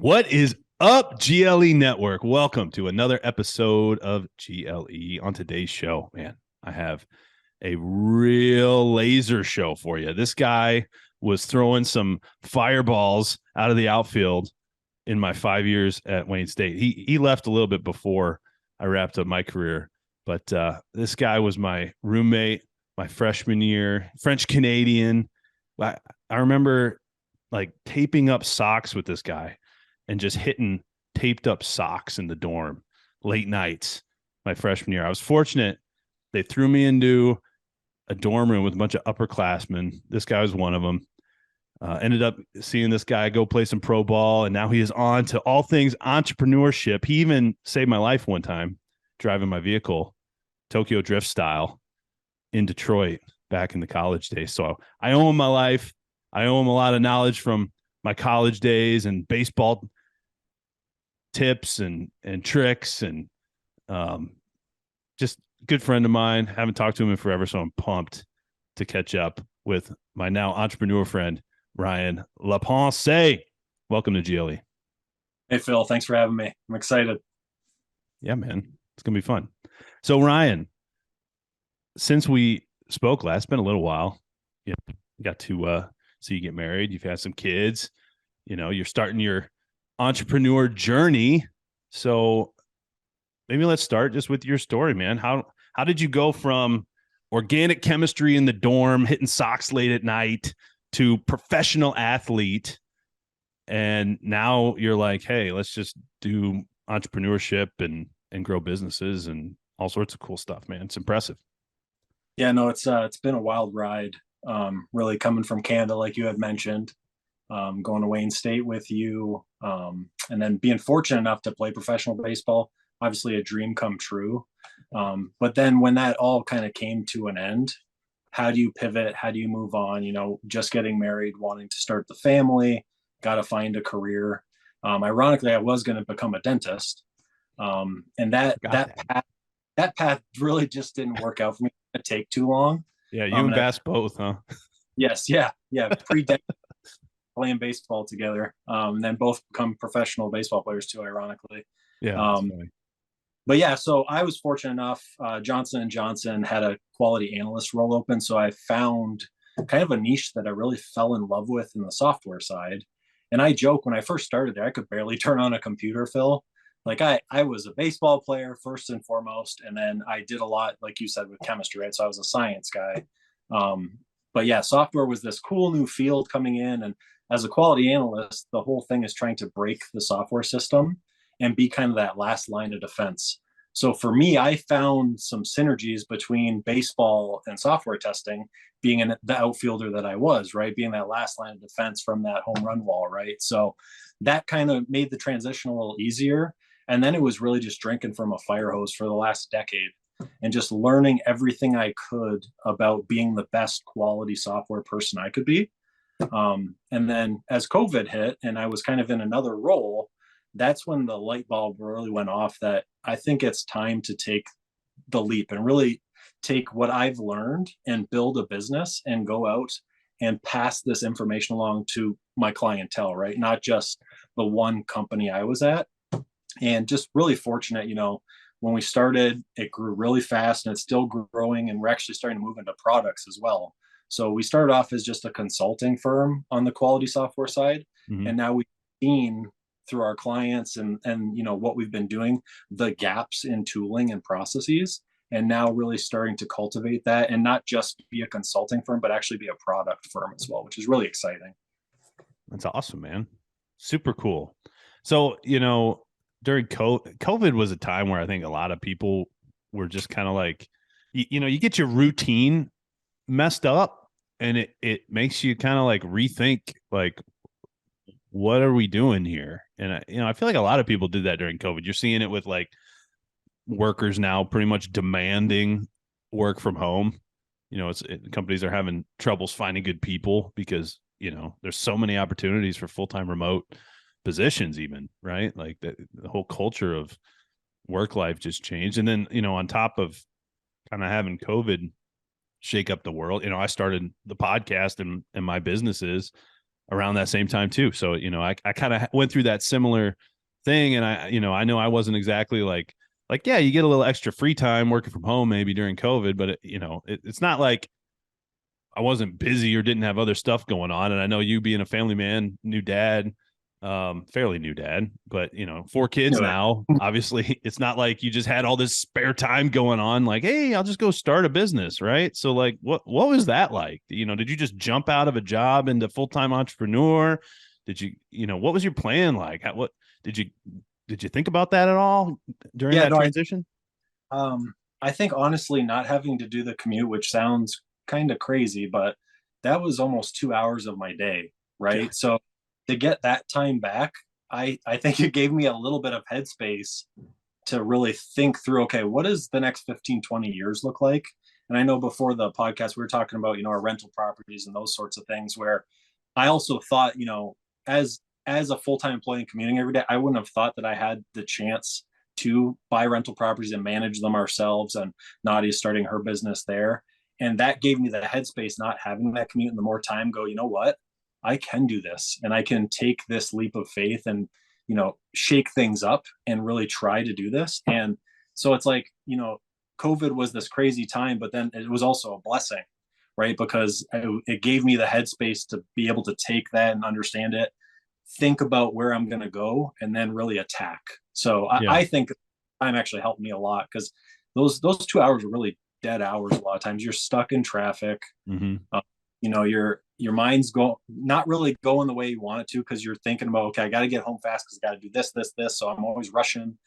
What is up, GLE Network? Welcome to another episode of GLE. On today's show, man, I have a real laser show for you. This guy was throwing some fireballs out of the outfield in my 5 years at Wayne State. He left a little bit before I wrapped up my career, but this guy was my roommate my freshman year, French Canadian. I remember like taping up socks with this guy and just hitting taped up socks in the dorm late nights my freshman year. I was fortunate. They threw me into a dorm room with a bunch of upperclassmen. This guy was one of them. Ended up seeing this guy go play some pro ball, and now he is on to all things entrepreneurship. He even saved my life one time driving my vehicle, Tokyo Drift style, in Detroit back in the college days. So I owe him my life. I owe him a lot of knowledge from my college days and baseball tips and tricks, and just good friend of mine. Haven't talked to him in forever, so I'm pumped to catch up with my now entrepreneur friend, Ryan Lapensee. Welcome to GLE. Hey, Phil. Thanks for having me. I'm excited. Yeah, man. It's going to be fun. So, Ryan, since we spoke last, it's been a little while. You got to see you get married. You've had some kids. You know, you're starting your entrepreneur journey. So maybe let's start just with your story, man. How did you go from organic chemistry in the dorm, hitting socks late at night, to professional athlete? And now you're like, hey, let's just do entrepreneurship and grow businesses and all sorts of cool stuff, man. It's impressive. Yeah, no, it's been a wild ride. Really coming from Canada, like you had mentioned, going to Wayne State with you, and then being fortunate enough to play professional baseball. Obviously, a dream come true. But then when that all kind of came to an end, how do you pivot? How do you move on? You know, just getting married, wanting to start the family, got to find a career. Ironically, I was going to become a dentist, and that path really just didn't work out for me. It take too long. Yeah, you and Bass both, huh? Yes, yeah. Playing baseball together, and then both become professional baseball players too, ironically. Yeah. But yeah, so I was fortunate enough. Johnson and Johnson had a quality analyst role open, so I found kind of a niche that I really fell in love with in the software side. And I joke, when I first started there, I could barely turn on a computer, Phil. Like I was a baseball player first and foremost, and then I did a lot, like you said, with chemistry, right? So I was a science guy. But yeah, software was this cool new field coming in, and as a quality analyst, the whole thing is trying to break the software system and be kind of that last line of defense. So for me, I found some synergies between baseball and software testing, being the outfielder that I was, right? Being that last line of defense from that home run wall, right? So that kind of made the transition a little easier. And then it was really just drinking from a fire hose for the last decade and just learning everything I could about being the best quality software person I could be. And then as COVID hit and I was kind of in another role, that's when the light bulb really went off that I think it's time to take the leap and really take what I've learned and build a business and go out and pass this information along to my clientele, right? Not just the one company I was at. And just really fortunate, you know, when we started, it grew really fast and it's still growing, and we're actually starting to move into products as well. So we started off as just a consulting firm on the quality software side. Mm-hmm. And now we've seen through our clients and you know what we've been doing, the gaps in tooling and processes, and now really starting to cultivate that and not just be a consulting firm, but actually be a product firm as well, which is really exciting. That's awesome, man. Super cool. So, you know, during COVID was a time where I think a lot of people were just kind of like, you know, you get your routine messed up and it makes you kind of like rethink, like, what are we doing here? And I feel like a lot of people did that during COVID. You're seeing it with like workers now pretty much demanding work from home. You know, companies are having troubles finding good people because, you know, there's so many opportunities for full-time remote positions even, right? Like the whole culture of work life just changed. And then, you know, on top of kind of having COVID shake up the world, you know, I started the podcast and my businesses around that same time too. So, I kind of went through that similar thing. And I know I wasn't exactly like, yeah, you get a little extra free time working from home maybe during COVID, but it's not like I wasn't busy or didn't have other stuff going on. And I know you being a family man, new dad, fairly new dad, but 4 kids Anyway, now. Obviously, it's not like you just had all this spare time going on. Like, hey, I'll just go start a business, right? So, like, what was that like? Did you just jump out of a job into full time entrepreneur? Did you, what was your plan like? What did you think about that at all during yeah, that no, transition? I think honestly, not having to do the commute, which sounds kind of crazy, but that was almost 2 hours of my day, Yeah, right? So to get that time back, I think it gave me a little bit of headspace to really think through, okay, what does the next 15, 20 years look like? And I know before the podcast, we were talking about, our rental properties and those sorts of things where I also thought, as a full-time employee and commuting every day, I wouldn't have thought that I had the chance to buy rental properties and manage them ourselves. And Nadia's starting her business there. And that gave me the headspace, not having that commute and the more time go, you know what? I can do this and I can take this leap of faith and, shake things up and really try to do this. And so it's like, COVID was this crazy time, but then it was also a blessing, right? Because it gave me the headspace to be able to take that and understand it, think about where I'm going to go, and then really attack. So yeah, I think time actually helped me a lot because those 2 hours are really dead hours. A lot of times you're stuck in traffic. mm-hmm. Uh, your mind's not really going the way you want it to because you're thinking about, okay, I got to get home fast because I got to do this. So I'm always rushing.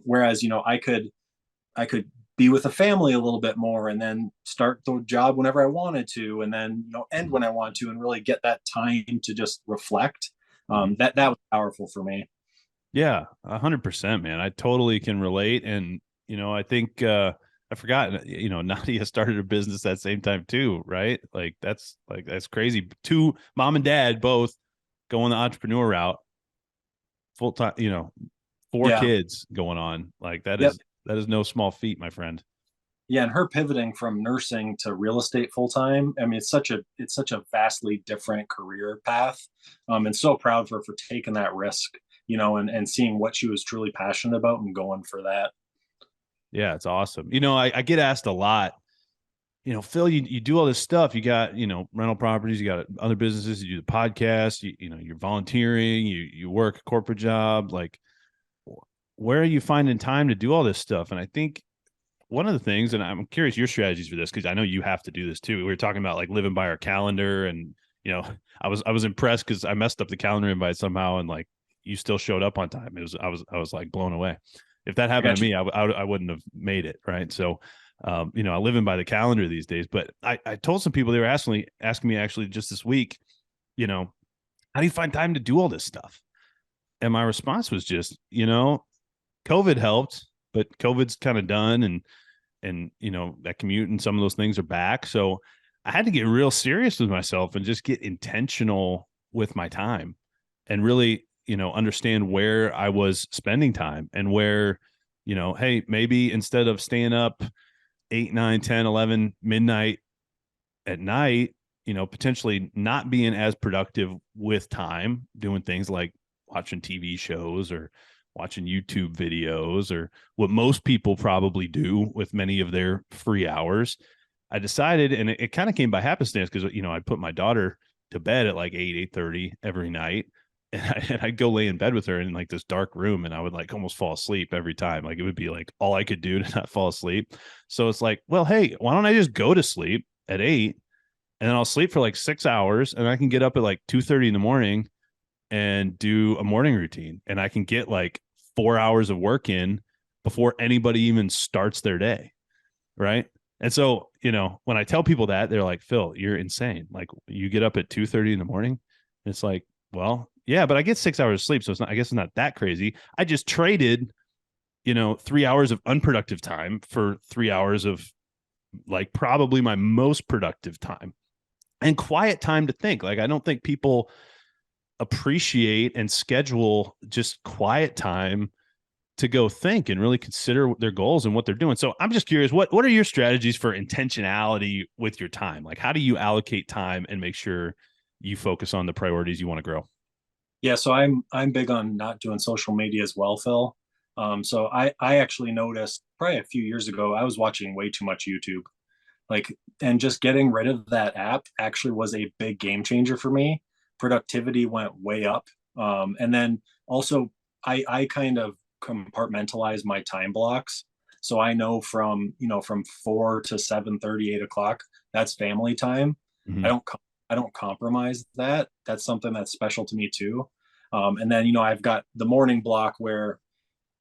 Whereas I could be with a family a little bit more and then start the job whenever I wanted to, and then end when I want to, and really get that time to just reflect. That was powerful for me. Yeah, 100%, man. I totally can relate. And, I think, I forgot, Nadia started a business that same time too, right? That's crazy. Two, mom and dad, both going the entrepreneur route, full time, four Yeah. kids going on. Like Yep. that is no small feat, my friend. Yeah, and her pivoting from nursing to real estate full time. I mean, it's such a vastly different career path. And so proud for taking that risk, and seeing what she was truly passionate about and going for that. Yeah, it's awesome. I get asked a lot, Phil, you do all this stuff. You got, rental properties, you got other businesses, you do the podcast, you're volunteering, you work a corporate job. Like, where are you finding time to do all this stuff? And I think one of the things, and I'm curious your strategies for this, because I know you have to do this too. We were talking about like living by our calendar, and I was impressed because I messed up the calendar invite somehow, and like you still showed up on time. I was like blown away. If that I happened got to you. me, I wouldn't have made it, right? So, I live in by the calendar these days. But I told some people, they were asking me actually just this week, how do you find time to do all this stuff? And my response was just, COVID helped, but COVID's kind of done, and that commute and some of those things are back. So I had to get real serious with myself and just get intentional with my time and really, understand where I was spending time and where, hey, maybe instead of staying up 8, 9, 10, 11 midnight at night, potentially not being as productive with time, doing things like watching TV shows or watching YouTube videos or what most people probably do with many of their free hours. I decided, and it kind of came by happenstance because, I'd put my daughter to bed at like 8:30 every night. And I'd go lay in bed with her in like this dark room, and I would like almost fall asleep every time. Like it would be like all I could do to not fall asleep. So it's like, well, hey, why don't I just go to sleep at 8, and then I'll sleep for like 6 hours, and I can get up at like 2:30 in the morning and do a morning routine, and I can get like 4 hours of work in before anybody even starts their day. Right. And so, when I tell people that, they're like, Phil, you're insane. Like you get up at 2:30 in the morning. It's like, well, yeah, but I get 6 hours of sleep. So I guess it's not that crazy. I just traded, 3 hours of unproductive time for 3 hours of like probably my most productive time and quiet time to think. Like, I don't think people appreciate and schedule just quiet time to go think and really consider their goals and what they're doing. So I'm just curious, what are your strategies for intentionality with your time? Like, how do you allocate time and make sure you focus on the priorities you want to grow? Yeah, so I'm big on not doing social media as well, Phil. So I actually noticed probably a few years ago I was watching way too much YouTube. Like, and just getting rid of that app actually was a big game changer for me. Productivity went way up. And then also I kind of compartmentalize my time blocks. So I know from 4 to 7:30, 8 o'clock, that's family time. I Mm-hmm. don't I don't compromise that. That's something that's special to me too. And then I've got the morning block where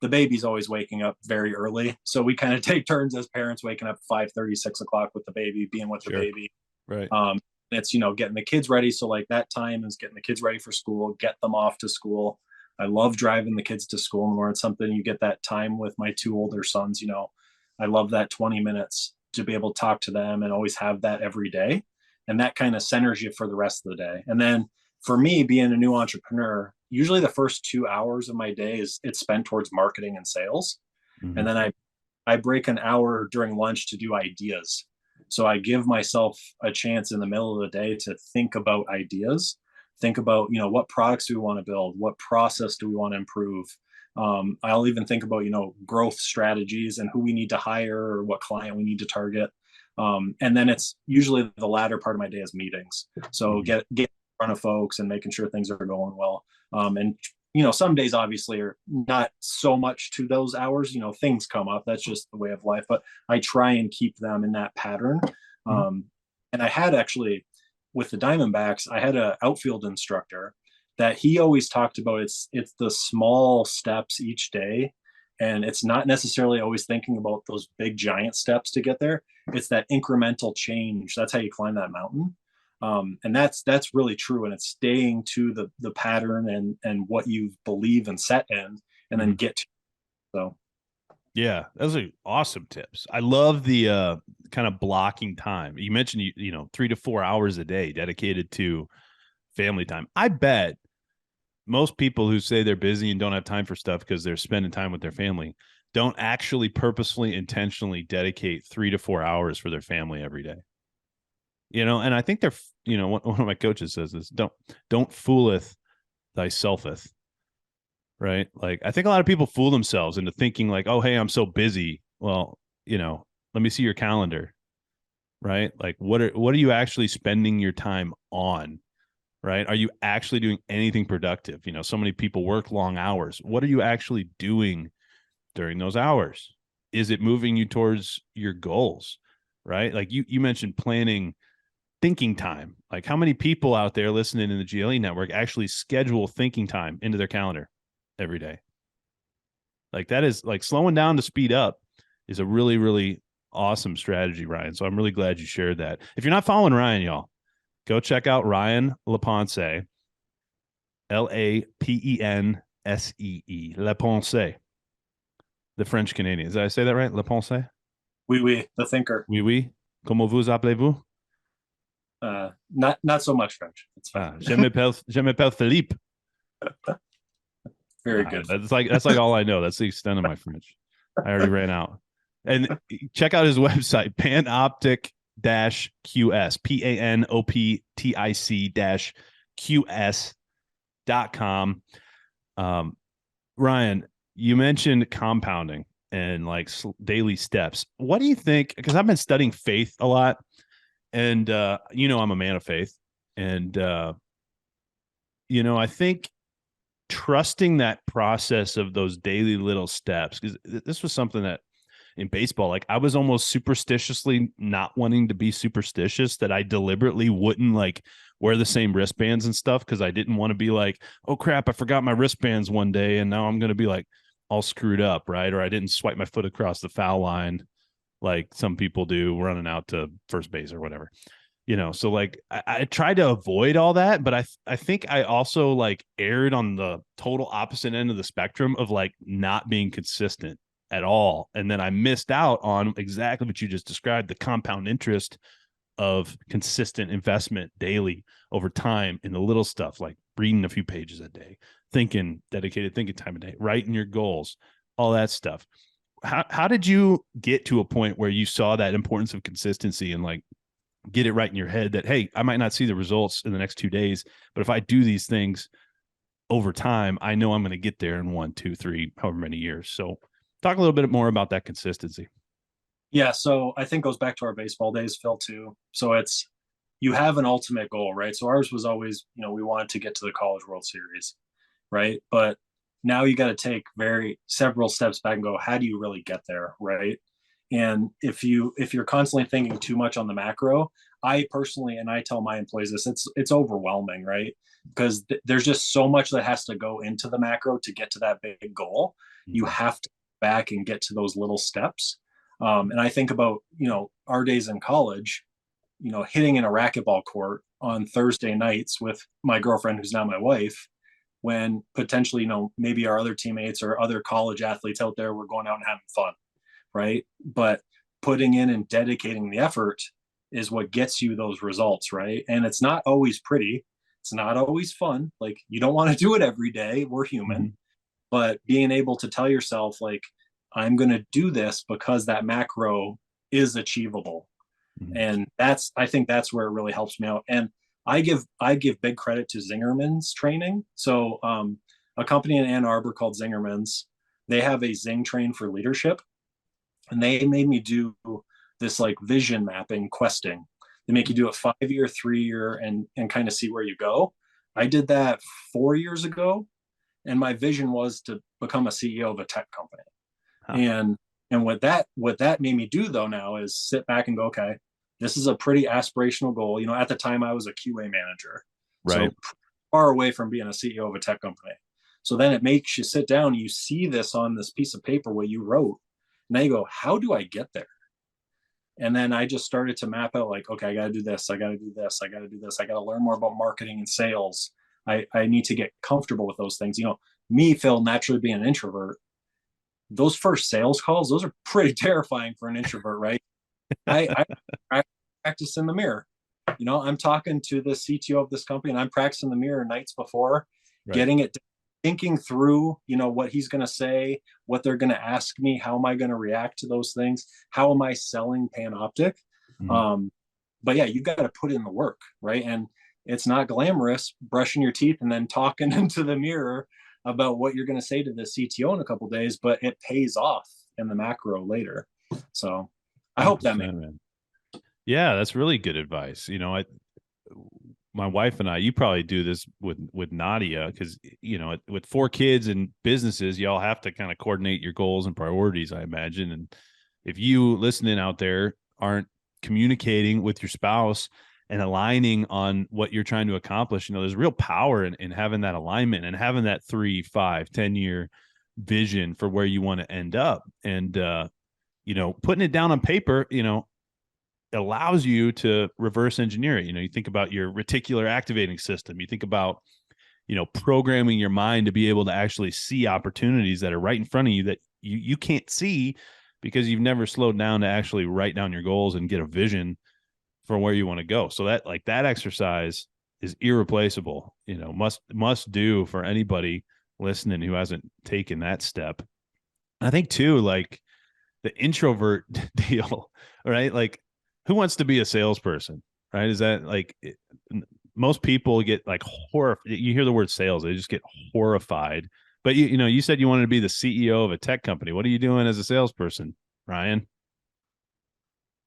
the baby's always waking up very early. So we kind of take turns as parents waking up 5:30, 6 o'clock with the baby, being with the Sure. baby. Right. It's, getting the kids ready. So like that time is getting the kids ready for school, get them off to school. I love driving the kids to school in the morning. It's something you get that time with my two older sons. I love that 20 minutes to be able to talk to them and always have that every day. And that kind of centers you for the rest of the day. And then for me, being a new entrepreneur, usually the first 2 hours of my day is it's spent towards marketing and sales. Mm-hmm. And then I break an hour during lunch to do ideas. So I give myself a chance in the middle of the day to think about ideas, think about, what products do we want to build? What process do we want to improve? I'll even think about, growth strategies and who we need to hire or what client we need to target. And then it's usually the latter part of my day is meetings. So Mm-hmm. get in front of folks and making sure things are going well. And some days obviously are not so much to those hours. Things come up. That's just the way of life. But I try and keep them in that pattern. Mm-hmm. And I had actually, with the Diamondbacks, I had an outfield instructor that he always talked about. It's the small steps each day, and it's not necessarily always thinking about those big giant steps to get there. It's that incremental change. That's how you climb that mountain. And that's really true. And it's staying to the pattern and what you believe and set in, and then Mm-hmm. get to. So Yeah, those are awesome tips. I love the kind of blocking time. You mentioned, 3 to 4 hours a day dedicated to family time. I bet most people who say they're busy and don't have time for stuff because they're spending time with their family don't actually purposefully, intentionally dedicate 3 to 4 hours for their family every day. And I think they're, one of my coaches says this, don't fooleth thyselfeth. Right. Like, I think a lot of people fool themselves into thinking like, oh, hey, I'm so busy. Well, let me see your calendar. Right. Like, what are you actually spending your time on? Right. Are you actually doing anything productive? So many people work long hours. What are you actually doing during those hours? Is it moving you towards your goals? Right. Like you mentioned planning thinking time. Like, how many people out there listening in the GLE network actually schedule thinking time into their calendar every day? Like, that is like slowing down to speed up is a really, really awesome strategy, Ryan. So I'm really glad you shared that. If you're not following Ryan, y'all, go check out Ryan Lapensee, Lapensee, Lapensee, the French Canadian. Did I say that right? Lapensee? we the thinker. Oui, oui. Comment vous appelez-vous? Not so much French. It's fine. Je m'appelle Philippe. Very good. That's like all I know. That's the extent of my French. I already ran out. And check out his website, Panoptic QS, PANOPTIC QS.com. Ryan, you mentioned compounding and like daily steps. What do you think? Because I've been studying faith a lot, and I'm a man of faith, and I think trusting that process of those daily little steps, because this was something that in baseball, like, I was almost superstitiously not wanting to be superstitious, that I deliberately wouldn't like wear the same wristbands and stuff because I didn't want to be like, oh crap, I forgot my wristbands one day and now I'm going to be like all screwed up, right? Or I didn't swipe my foot across the foul line like some people do running out to first base or whatever. So like I tried to avoid all that, but I think I also like erred on the total opposite end of the spectrum of like not being consistent at all. And then I missed out on exactly what you just described, the compound interest of consistent investment daily over time in the little stuff, like reading a few pages a day, dedicated thinking time a day, writing your goals, all that stuff. How did you get to a point where you saw that importance of consistency and like get it right in your head that, hey, I might not see the results in the next 2 days, but if I do these things over time, I know I'm going to get there in 1, 2, 3, however many years. So talk a little bit more about that consistency. Yeah, so I think goes back to our baseball days, Phil, too. So it's you have an ultimate goal, right? So ours was always, we wanted to get to the College World Series, right? But now you got to take several steps back and go, how do you really get there, right? And if you're constantly thinking too much on the macro, I personally, and I tell my employees this, it's overwhelming, right? Because there's just so much that has to go into the macro to get to that big goal. You have to back and get to those little steps. And I think about, our days in college, hitting in a racquetball court on Thursday nights with my girlfriend, who's now my wife, when potentially, maybe our other teammates or other college athletes out there were going out and having fun, right? But putting in and dedicating the effort is what gets you those results, right? And it's not always pretty. It's not always fun. Like, you don't want to do it every day. We're human. Mm-hmm. But being able to tell yourself, like, I'm going to do this because that macro is achievable. Mm-hmm. And I think that's where it really helps me out. And I give big credit to Zingerman's training. So a company in Ann Arbor called Zingerman's, they have a Zing train for leadership, and they made me do this like vision mapping questing. They make you do a 5-year, 3-year, and kind of see where you go. I did that 4 years ago, and my vision was to become a CEO of a tech company. Huh. And what that made me do though now is sit back and go, okay, this is a pretty aspirational goal. At the time I was a QA manager, Right. so far away from being a CEO of a tech company. So then it makes you sit down, you see this on this piece of paper what you wrote, and then you go, how do I get there? And then I just started to map out, like, okay, I got to do this, I got to do this, I got to do this, I got to learn more about marketing and sales. I need to get comfortable with those things. Me, Phil, naturally being an introvert, those first sales calls, those are pretty terrifying for an introvert, right? I practice in the mirror. I'm talking to the CTO of this company, and I'm practicing the mirror nights before, Right. getting it, thinking through, what he's going to say, what they're going to ask me, how am I going to react to those things, how am I selling Panoptic? Mm-hmm. But yeah, you got to put in the work, right? And it's not glamorous brushing your teeth and then talking into the mirror about what you're going to say to the CTO in a couple of days, but it pays off in the macro later. So I hope that makes. Man. Yeah, that's really good advice. My wife and I, you probably do this with Nadia, because with 4 kids and businesses, y'all have to kind of coordinate your goals and priorities, I imagine. And if you listening out there aren't communicating with your spouse and aligning on what you're trying to accomplish, there's real power in having that alignment and having that 3, 5, 10-year vision for where you want to end up. And putting it down on paper, allows you to reverse engineer it. You think about your reticular activating system. You think about, programming your mind to be able to actually see opportunities that are right in front of you that you can't see because you've never slowed down to actually write down your goals and get a vision for where you want to go. So that exercise is irreplaceable, must do for anybody listening who hasn't taken that step. And I think too, like the introvert deal, right? Like, who wants to be a salesperson, right? Is that like most people get like horror? You hear the word sales, they just get horrified. But you said you wanted to be the CEO of a tech company. What are you doing as a salesperson, Ryan?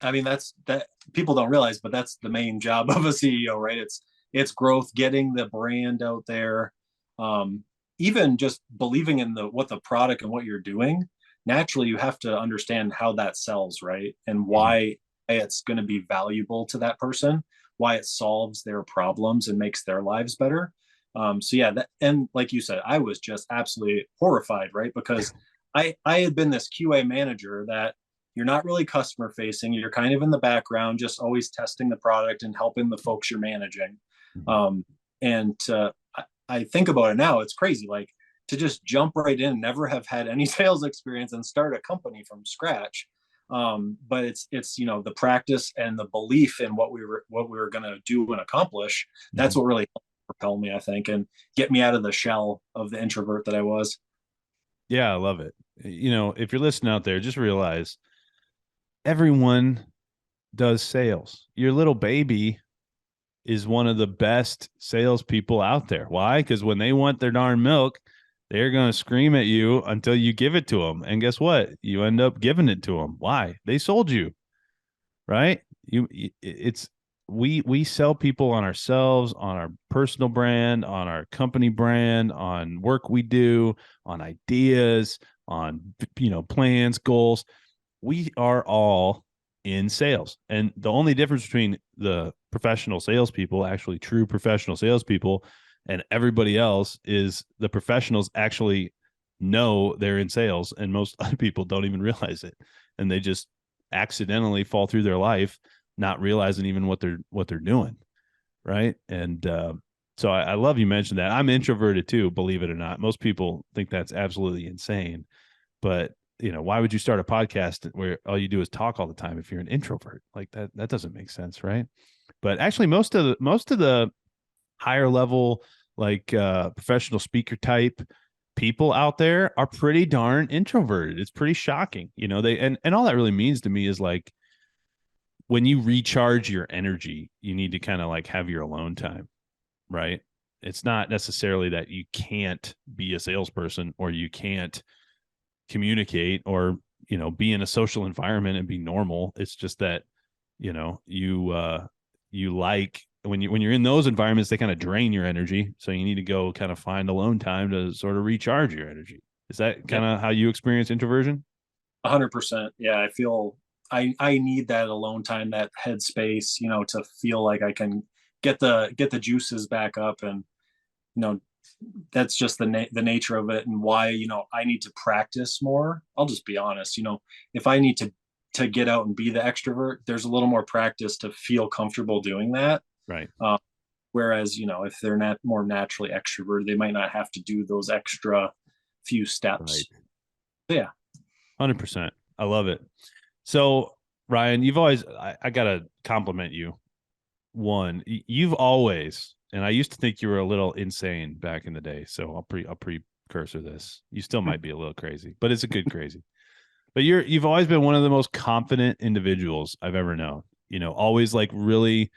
I mean, that people don't realize, but that's the main job of a CEO, right? It's growth, getting the brand out there, even just believing in what the product and what you're doing. Naturally, you have to understand how that sells, right? And why it's going to be valuable to that person, why it solves their problems and makes their lives better. So yeah, and like you said, I was just absolutely horrified, right? Because I had been this QA manager that you're not really customer facing. You're kind of in the background, just always testing the product and helping the folks you're managing. And I think about it now, it's crazy. Like, to just jump right in, never have had any sales experience, and start a company from scratch. But it's the practice and the belief in what we were going to do and accomplish. That's what really propelled me, I think, and get me out of the shell of the introvert that I was. Yeah, I love it. If you're listening out there, just realize everyone does sales. Your little baby is one of the best salespeople out there. Why? Because when they want their darn milk, they're going to scream at you until you give it to them. And guess what? You end up giving it to them. Why? They sold you, right? It's we sell people on ourselves, on our personal brand, on our company brand, on work we do, on ideas, on plans, goals. We are all in sales. And the only difference between the professional salespeople, actually true professional salespeople, and everybody else is the professionals actually know they're in sales, and most other people don't even realize it. And they just accidentally fall through their life not realizing even what they're doing. Right. And so I love you mentioned that. I'm introverted too, believe it or not. Most people think that's absolutely insane. But why would you start a podcast where all you do is talk all the time if you're an introvert? Like that doesn't make sense, right? But actually most of the higher level, like professional speaker type people out there are pretty darn introverted. It's pretty shocking. They and all that really means to me is like when you recharge your energy, you need to kind of like have your alone time, right? It's not necessarily that you can't be a salesperson or you can't communicate or be in a social environment and be normal. It's just that you like when you're in those environments, they kind of drain your energy, so you need to go kind of find alone time to sort of recharge your energy. Is that kind of how you experience introversion? 100%. Yeah, I feel I need that alone time, that headspace, to feel like I can get the juices back up. And that's just the nature of it, and why I need to practice more. I'll just be honest. If I need to get out and be the extrovert, there's a little more practice to feel comfortable doing that. Right. Whereas if they're not more naturally extroverted, they might not have to do those extra few steps. Right. Yeah. 100%. I love it. So Ryan, you've always, I gotta compliment you. One, you've always, and I used to think you were a little insane back in the day. So I'll precursor this. You still might be a little crazy, but it's a good crazy. But you've always been one of the most confident individuals I've ever known. Always like really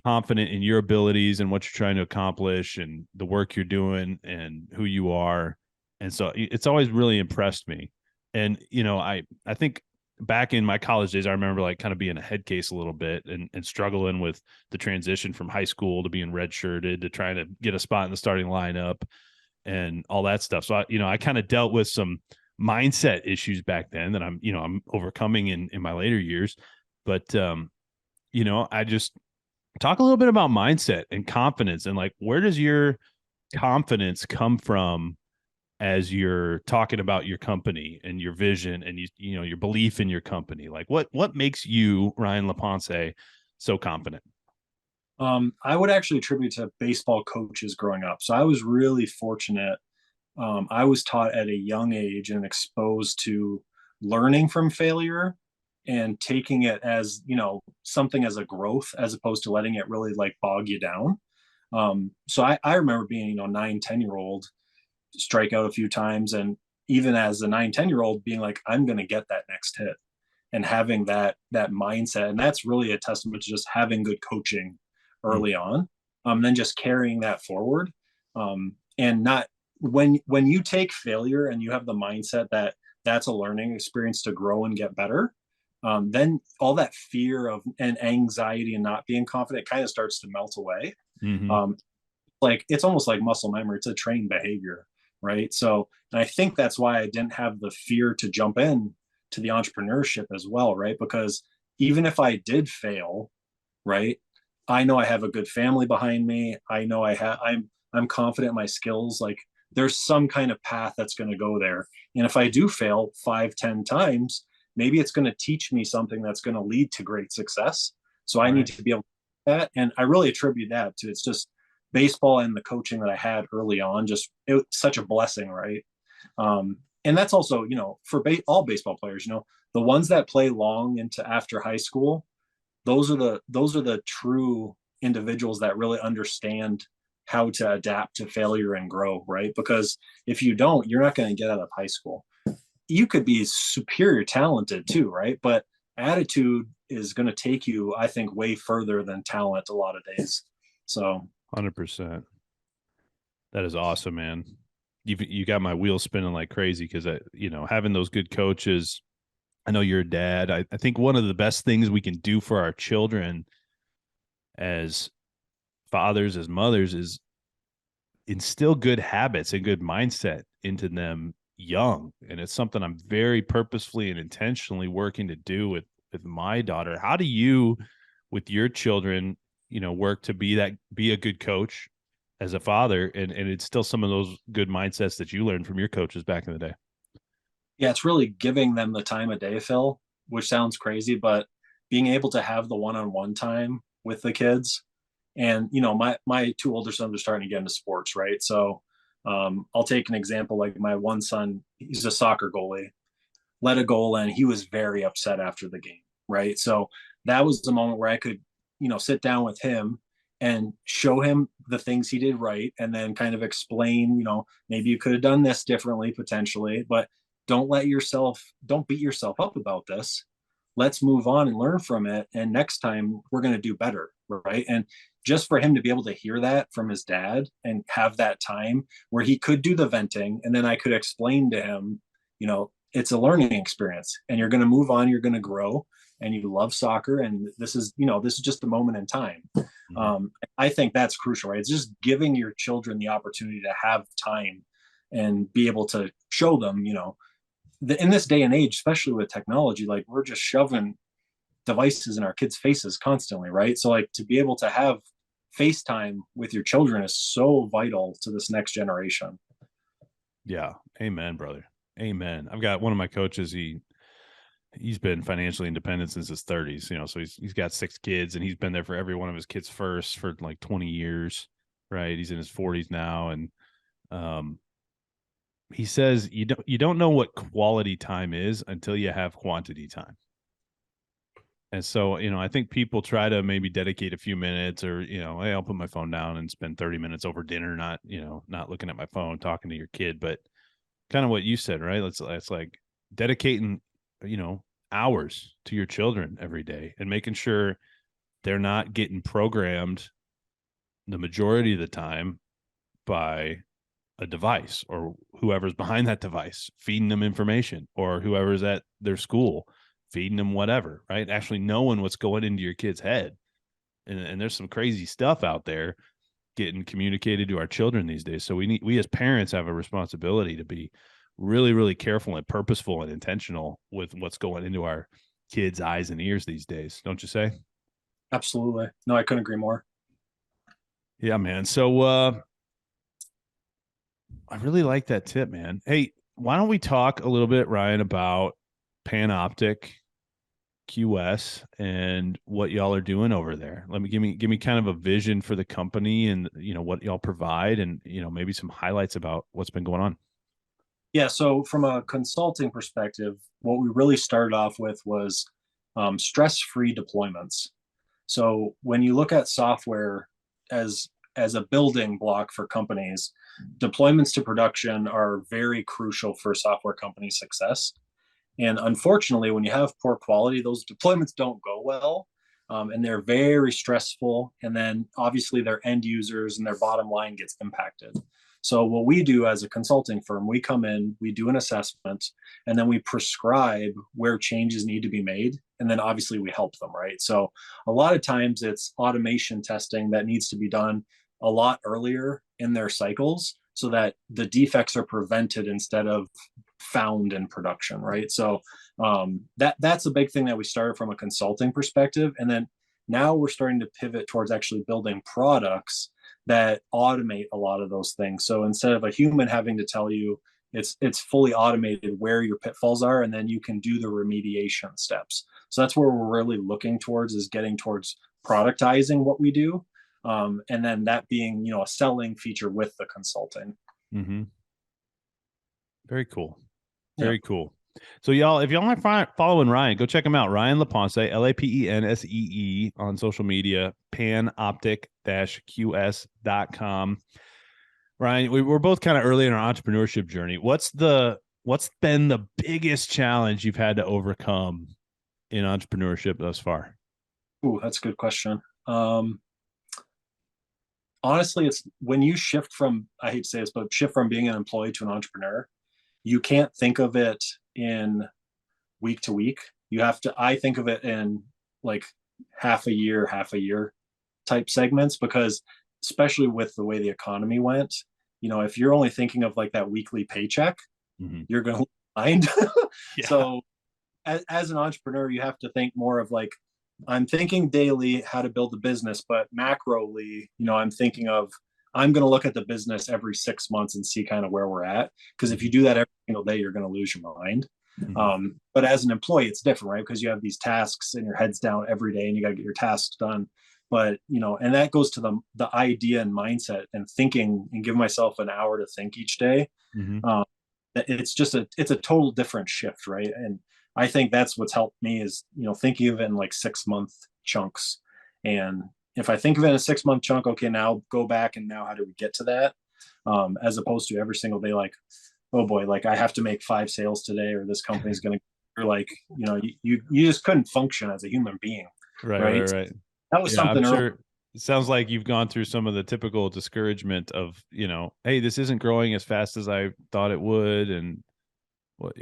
confident in your abilities and what you're trying to accomplish and the work you're doing and who you are. And so it's always really impressed me. And I think back in my college days, I remember like kind of being a head case a little bit and struggling with the transition from high school to being redshirted to trying to get a spot in the starting lineup and all that stuff. So I kind of dealt with some mindset issues back then that I'm overcoming in my later years. But I just talk a little bit about mindset and confidence, and like, where does your confidence come from as you're talking about your company and your vision and your belief in your company? Like what makes you, Ryan Lapensee, so confident? I would actually attribute to baseball coaches growing up. So I was really fortunate. I was taught at a young age and exposed to learning from failure and taking it as something as a growth, as opposed to letting it really like bog you down. So I remember being 9-10-year-old, strike out a few times, and even as a 9-10-year-old being like, I'm going to get that next hit, and having that mindset. And that's really a testament to just having good coaching early on, then just carrying that forward. And not when you take failure and you have the mindset that that's a learning experience to grow and get better, then all that fear of and anxiety and not being confident kind of starts to melt away. Mm-hmm. Like it's almost like muscle memory. It's a trained behavior, right? So, and I think that's why I didn't have the fear to jump in to the entrepreneurship as well, right? Because even if I did fail, right, I know I have a good family behind me. I know I'm confident in my skills. Like there's some kind of path that's going to go there. And if I do fail 5-10 times, maybe it's going to teach me something that's going to lead to great success. So I need to be able to do that. And I really attribute that to, it's just baseball and the coaching that I had early on. Just it was such a blessing, right? And that's also, for all baseball players, the ones that play long into after high school, those are the true individuals that really understand how to adapt to failure and grow, right? Because if you don't, you're not going to get out of high school. You could be superior talented too, right? But attitude is going to take you, I think, way further than talent a lot of days. So 100%. That is awesome, man. You got my wheels spinning like crazy because having those good coaches. I know you're a dad. I think one of the best things we can do for our children as fathers, as mothers, is instill good habits and good mindset into them young. And it's something I'm very purposefully and intentionally working to do with my daughter. How do you, with your children, work to be a good coach as a father, and it's still some of those good mindsets that you learned from your coaches back in the day? yeah, it's really giving them the time of day, Phil, which sounds crazy, but being able to have the one-on-one time with the kids. And my two older sons are starting to get into sports, right? So I'll take an example. Like my one son, he's a soccer goalie, let a goal in. He was very upset after the game, right? So that was the moment where I could, sit down with him and show him the things he did right, and then kind of explain, maybe you could have done this differently potentially, but don't beat yourself up about this. Let's move on and learn from it. And next time we're going to do better, right? And just for him to be able to hear that from his dad and have that time where he could do the venting, and then I could explain to him, it's a learning experience, and you're going to move on, you're going to grow, and you love soccer, and this is just a moment in time. I think that's crucial, right? It's just giving your children the opportunity to have time and be able to show them, in this day and age, especially with technology, like we're just shoving devices in our kids' faces constantly, right? So like to be able to have FaceTime with your children is so vital to this next generation. Yeah. Amen, brother. Amen. I've got one of my coaches. He's been financially independent since his 30s, so he's got 6 kids, and he's been there for every one of his kids first for like 20 years, right? He's in his 40s now. And he says you don't know what quality time is until you have quantity time. And so, I think people try to maybe dedicate a few minutes, or, hey, I'll put my phone down and spend 30 minutes over dinner, not looking at my phone, talking to your kid. But kind of what you said, right? It's like dedicating, hours to your children every day, and making sure they're not getting programmed the majority of the time by a device, or whoever's behind that device feeding them information, or whoever's at their school feeding them whatever, right? Actually knowing what's going into your kid's head. And there's some crazy stuff out there getting communicated to our children these days. So we as parents have a responsibility to be really, really careful and purposeful and intentional with what's going into our kids' eyes and ears these days. Don't you say? Absolutely. No, I couldn't agree more. Yeah, man. So I really like that tip, man. Hey, why don't we talk a little bit, Ryan, about Panoptic QS and what y'all are doing over there? Give me kind of a vision for the company, and what y'all provide, and maybe some highlights about what's been going on. Yeah, so from a consulting perspective, what we really started off with was stress-free deployments. So when you look at software as a building block for companies, deployments to production are very crucial for software company success. And unfortunately, when you have poor quality, those deployments don't go well, and they're very stressful. And then obviously their end users and their bottom line gets impacted. So what we do as a consulting firm, we come in, we do an assessment, and then we prescribe where changes need to be made. And then obviously we help them, right? So a lot of times it's automation testing that needs to be done a lot earlier in their cycles, so that the defects are prevented instead of found in production, right? So that's a big thing that we started from a consulting perspective. And then now we're starting to pivot towards actually building products that automate a lot of those things. So instead of a human having to tell you, it's fully automated where your pitfalls are, and then you can do the remediation steps. So that's where we're really looking towards, is getting towards productizing what we do, and then that being a selling feature with the consulting. Mm-hmm. Very cool. Very cool. So y'all, if y'all aren't following Ryan, go check him out. Ryan Lapensee, Lapensee on social media, panoptic-qs.com. Ryan, we're both kind of early in our entrepreneurship journey. What's been the biggest challenge you've had to overcome in entrepreneurship thus far? Ooh, that's a good question. Honestly, it's when you shift from, I hate to say this, but shift from being an employee to an entrepreneur, you can't think of it in week to week. You have to, I think of it in like half a year type segments, because especially with the way the economy went, if you're only thinking of like that weekly paycheck, Mm-hmm. you're going to mind. Yeah. So as an entrepreneur, you have to think more of like, I'm thinking daily how to build a business, but macroly, I'm thinking of, I'm going to look at the business every 6 months and see kind of where we're at. Because if you do that every single day, you're going to lose your mind. Mm-hmm. But as an employee, it's different, right? Because you have these tasks and your head's down every day and you got to get your tasks done. But, and that goes to the idea and mindset and thinking, and give myself an hour to think each day. Mm-hmm. Um, it's a total different shift, right? And I think that's what's helped me is thinking of it in like 6 month chunks. And if I think of it in a 6 month chunk, okay, now go back and now how do we get to that? As opposed to every single day, like, oh boy, like I have to make 5 sales today, or this company's gonna, or like, you just couldn't function as a human being, Right, right, right? right. That was Yeah, I'm something early. sure it sounds like you've gone through some of the typical discouragement of, hey, this isn't growing as fast as I thought it would. And what,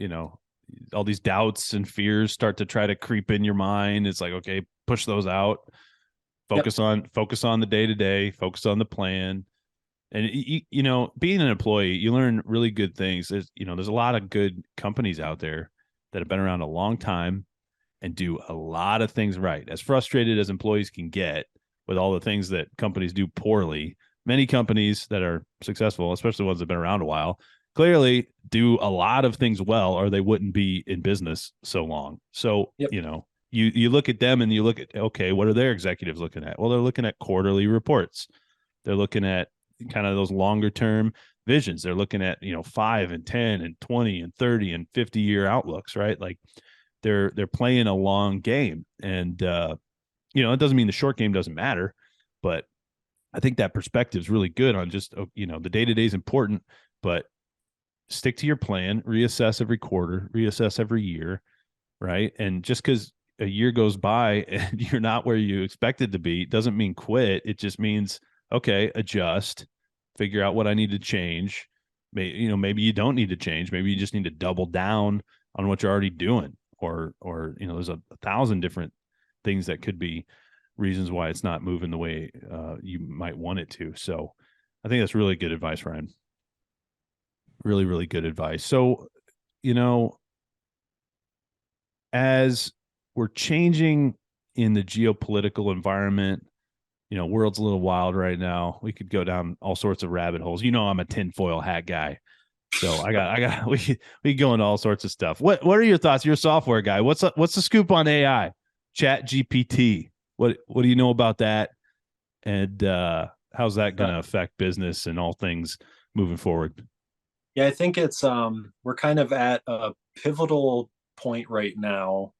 all these doubts and fears start to try to creep in your mind. It's like, okay, push those out, Yep. focus on the day to day, focus on the plan. And being an employee, you learn really good things. There's a lot of good companies out there that have been around a long time and do a lot of things right. As frustrated as employees can get with all the things that companies do poorly, many companies that are successful, especially ones that have been around a while, clearly do a lot of things well, or they wouldn't be in business so long. So, Yep. you look at them and you look at, okay, what are their executives looking at? Well, they're looking at quarterly reports. They're looking at kind of those longer term visions. They're looking at, 5 and 10 and 20 and 30 and 50-year outlooks, right? Like they're playing a long game. And it doesn't mean the short game doesn't matter, but I think that perspective is really good on just, the day-to-day is important, but stick to your plan, reassess every quarter, reassess every year, right? And just because a year goes by and you're not where you expected to be doesn't mean quit. It just means, okay, adjust, figure out what I need to change. Maybe you don't need to change. Maybe you just need to double down on what you're already doing, or there's a thousand different things that could be reasons why it's not moving the way you might want it to. So I think that's really good advice, Ryan. Really, really good advice. So, you know, as we're changing in the geopolitical environment, world's a little wild right now. We could go down all sorts of rabbit holes. I'm a tinfoil hat guy. So we go into all sorts of stuff. What are your thoughts? You're a software guy. What's the scoop on AI? Chat GPT. What do you know about that? And how's that going to affect business and all things moving forward? Yeah, I think it's we're kind of at a pivotal point right now,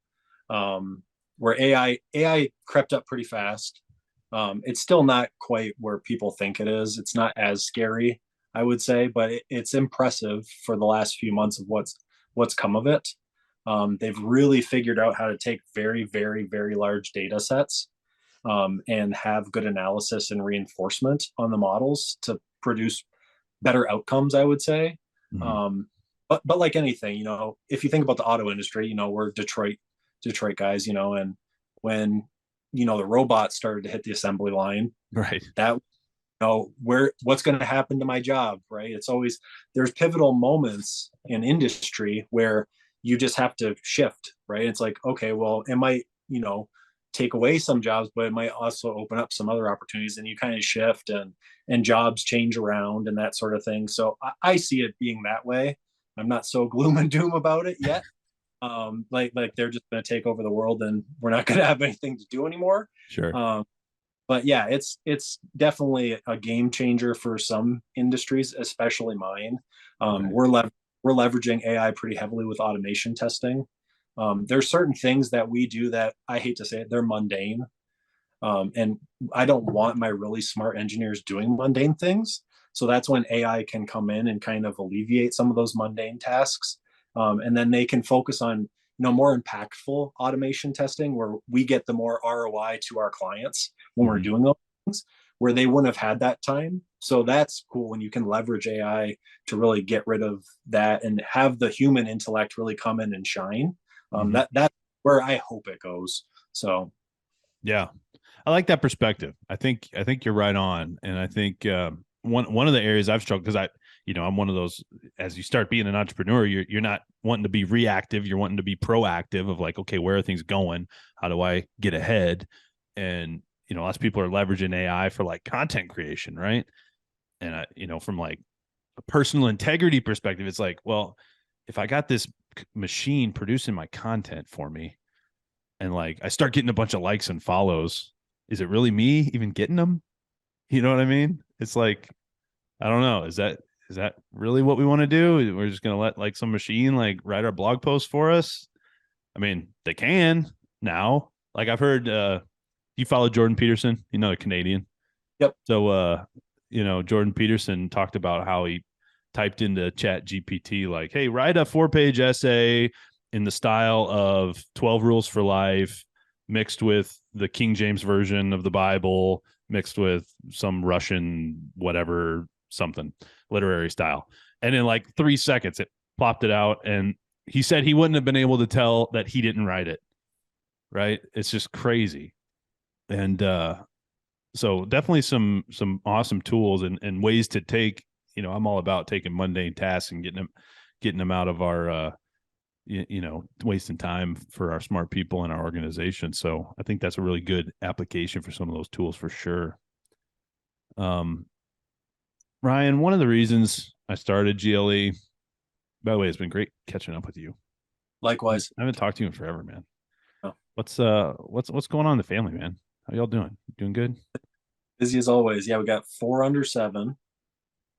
where AI crept up pretty fast. It's still not quite where people think it is. It's not as scary, I would say, but it's impressive for the last few months of what's come of it. They've really figured out how to take very, very, very large data sets, and have good analysis and reinforcement on the models to produce better outcomes, I would say. Mm-hmm. But like anything, if you think about the auto industry, we're Detroit guys, and when the robots started to hit the assembly line, Right. that what's going to happen to my job, right? It's always, there's pivotal moments in industry where you just have to shift, right? It's like, okay, well, it might take away some jobs, but it might also open up some other opportunities, and you kind of shift, and jobs change around and that sort of thing. So I see it being that way. I'm not so gloom and doom about it yet. Like they're just going to take over the world and we're not going to have anything to do anymore. Sure. But yeah, it's definitely a game changer for some industries, especially mine. Right. We're leveraging AI pretty heavily with automation testing. There's certain things that we do that, I hate to say it, they're mundane. And I don't want my really smart engineers doing mundane things. So that's when AI can come in and kind of alleviate some of those mundane tasks. And then they can focus on more impactful automation testing where we get the more ROI to our clients when we're Mhm. doing those things where they wouldn't have had that time. So that's cool when you can leverage AI to really get rid of that and have the human intellect really come in and shine. Mhm. That's where I hope it goes. So Yeah, I like that perspective. I think you're right on, and I think one of the areas I've struggled because I'm one of those. As you start being an entrepreneur, you're not wanting to be reactive. You're wanting to be proactive. Of like, okay, where are things going? How do I get ahead? And lots of people are leveraging AI for like content creation, right? And from like a personal integrity perspective, it's like, well, if I got this machine producing my content for me, and like I start getting a bunch of likes and follows, is it really me even getting them? You know what I mean? It's like, I don't know. Is that really what we want to do? We're just gonna let like some machine like write our blog post for us? I mean, they can now. Like I've heard you follow Jordan Peterson, the Canadian. yep. So Jordan Peterson talked about how he typed into Chat GPT like, hey, write a 4-page essay in the style of 12 Rules for Life, mixed with the King James version of the Bible, mixed with some Russian whatever something literary style. And in like 3 seconds, it plopped it out. And he said he wouldn't have been able to tell that he didn't write it. Right. It's just crazy. And so definitely some awesome tools and ways to take, I'm all about taking mundane tasks and getting them out of our wasting time for our smart people in our organization. So I think that's a really good application for some of those tools for sure. um Ryan, one of the reasons I started GLE, by the way, it's been great catching up with you. I Likewise. haven't talked to you in forever, man. Oh, What's going on in the family, man? How y'all doing? Doing good? busy as always. Yeah, we got 4 under 7.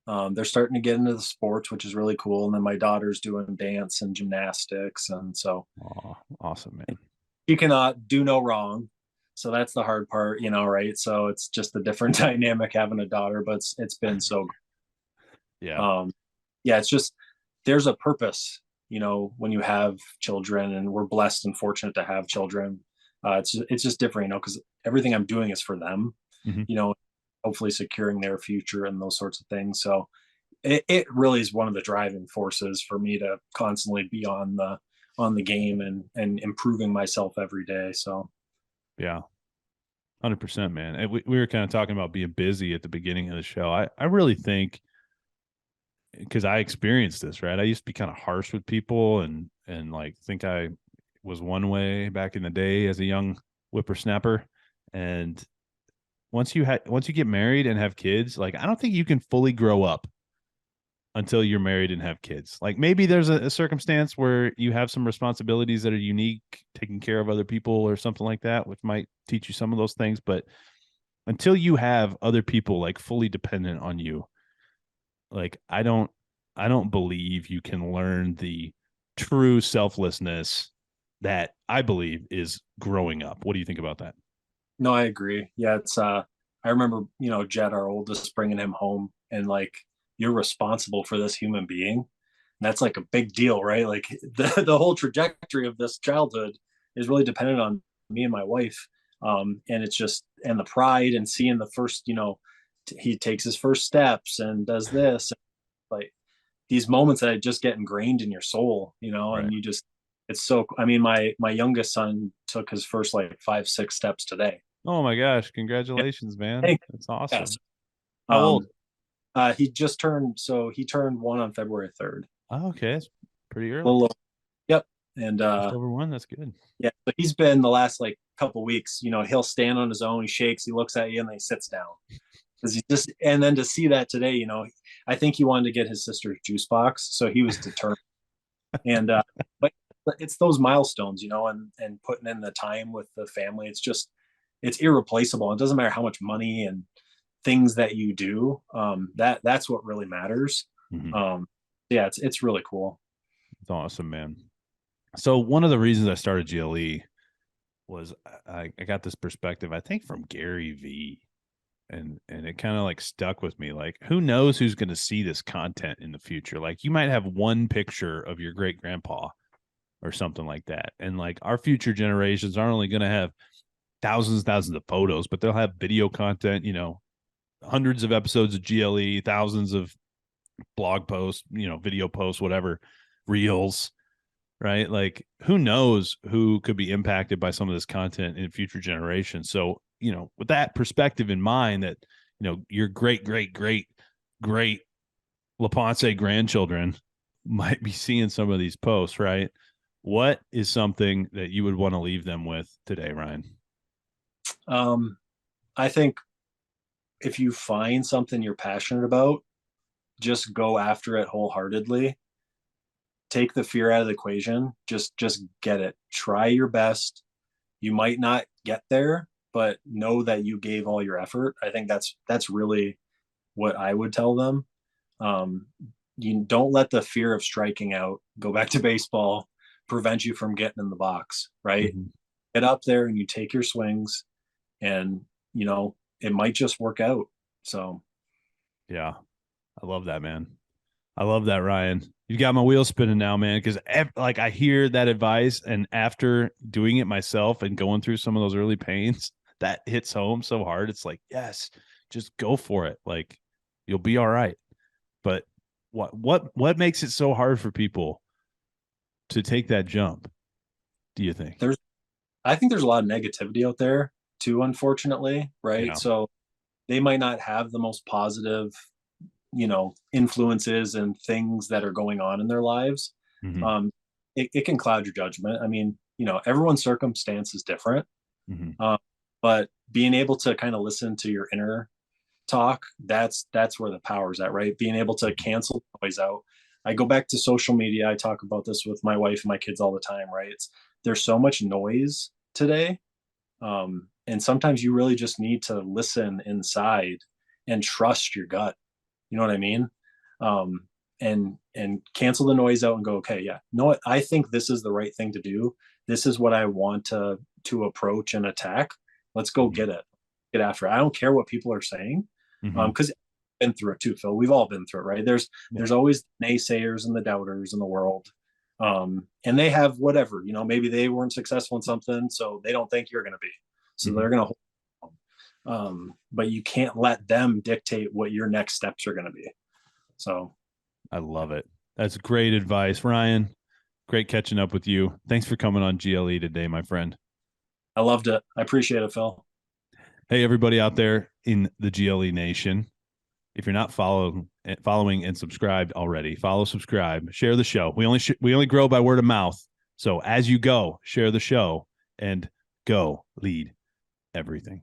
They're starting to get into the sports, which is really cool. And then my daughter's doing dance and gymnastics, and so Oh, awesome, man. you cannot do no wrong. So that's the hard part, right? So it's just a different dynamic having a daughter, but it's been so. Yeah. Yeah, it's just there's a purpose, when you have children, and we're blessed and fortunate to have children. It's just different, because everything I'm doing is for them, Mhm. you know, hopefully securing their future and those sorts of things. So it really is one of the driving forces for me to constantly be on the game and improving myself every day. So Yeah. 100%, man. And we were kind of talking about being busy at the beginning of the show. I really think, because I experienced this, right? I used to be kind of harsh with people and like think I was one way back in the day as a young whippersnapper. And once you get married and have kids, like I don't think you can fully grow up until you're married and have kids. Like maybe there's a circumstance where you have some responsibilities that are unique, taking care of other people or something like that, which might teach you some of those things. But until you have other people like fully dependent on you, like I don't believe you can learn the true selflessness that I believe is growing up. What do you think about that? no, I agree. Yeah, it's I remember, Jed, our oldest, bringing him home, and like, you're responsible for this human being. And that's like a big deal, right? Like the whole trajectory of this childhood is really dependent on me and my wife. And it's just, and the pride and seeing the first, he takes his first steps and does this, like these moments that just get ingrained in your soul, Right. and you just, it's so, I mean, my youngest son took his first like 5, 6 steps today. Oh my gosh, Yeah. congratulations, man. Hey, That's yes. awesome. How old? Um, he turned 1 on February 3rd. Oh, okay, it's pretty A early. little, yep. And Just over one. That's good. yeah, so he's been the last like couple weeks, he'll stand on his own, he shakes, he looks at you, and then he sits down. Because he just, and then to see that today, I think he wanted to get his sister's juice box, so he was determined. And but it's those milestones, and putting in the time with the family. It's just, it's irreplaceable. It doesn't matter how much money and things that you do. That's what really matters. Mhm. Um, yeah, it's really cool. It's awesome, man. So one of the reasons I started GLE was I got this perspective, I think from Gary V. And it kind of like stuck with me. Like, who knows who's going to see this content in the future? Like, you might have one picture of your great grandpa or something like that. And like our future generations aren't only going to have thousands of photos, but they'll have video content, hundreds of episodes of GLE, thousands of blog posts, video posts, whatever, reels, right? Like who knows who could be impacted by some of this content in future generations. So, with that perspective in mind that, your great Lapensee grandchildren might be seeing some of these posts, right? What is something that you would want to leave them with today, Ryan? I think if you find something you're passionate about, just go after it wholeheartedly. Take the fear out of the equation. Just get it. Try your best. You might not get there, but know that you gave all your effort. I think that's really what I would tell them. You don't let the fear of striking out, go back to baseball, prevent you from getting in the box, right? Mm-hmm. Get up there and you take your swings, and it might just work out. So yeah, I love that, man. I love that, Ryan. You got my wheels spinning now, man, because like I hear that advice, and after doing it myself and going through some of those early pains, that hits home so hard. It's like, yes, just go for it. Like you'll be all right. But what makes it so hard for people to take that jump, do you think? I think there's a lot of negativity out there too, unfortunately, right? Yeah. So they might not have the most positive, influences and things that are going on in their lives. Mm-hmm. It can cloud your judgment. I mean, everyone's circumstance is different. Mm-hmm. But being able to kind of listen to your inner talk, that's where the power's at, right? Being able to cancel noise out. I go back to social media. I talk about this with my wife and my kids all the time, right? There's so much noise today. And sometimes you really just need to listen inside and trust your gut. You know what I mean? And cancel the noise out and go, okay, yeah, no, what? I think this is the right thing to do. This is what I want to approach and attack. Let's go get after it. I don't care what people are saying. Because I've been through it too, Phil. We've all been through it, right? There's always naysayers and the doubters in the world. And they have whatever, maybe they weren't successful in something, so they don't think you're going to be. So they're going to hold. But you can't let them dictate what your next steps are going to be. So I love it. That's great advice, Ryan. Great catching up with you. Thanks for coming on GLE today, my friend. I loved it. I appreciate it, Phil. Hey, everybody out there in the GLE Nation. If you're not following and subscribed already, follow, subscribe, share the show. We only grow by word of mouth. So as you go, share the show and go lead everything.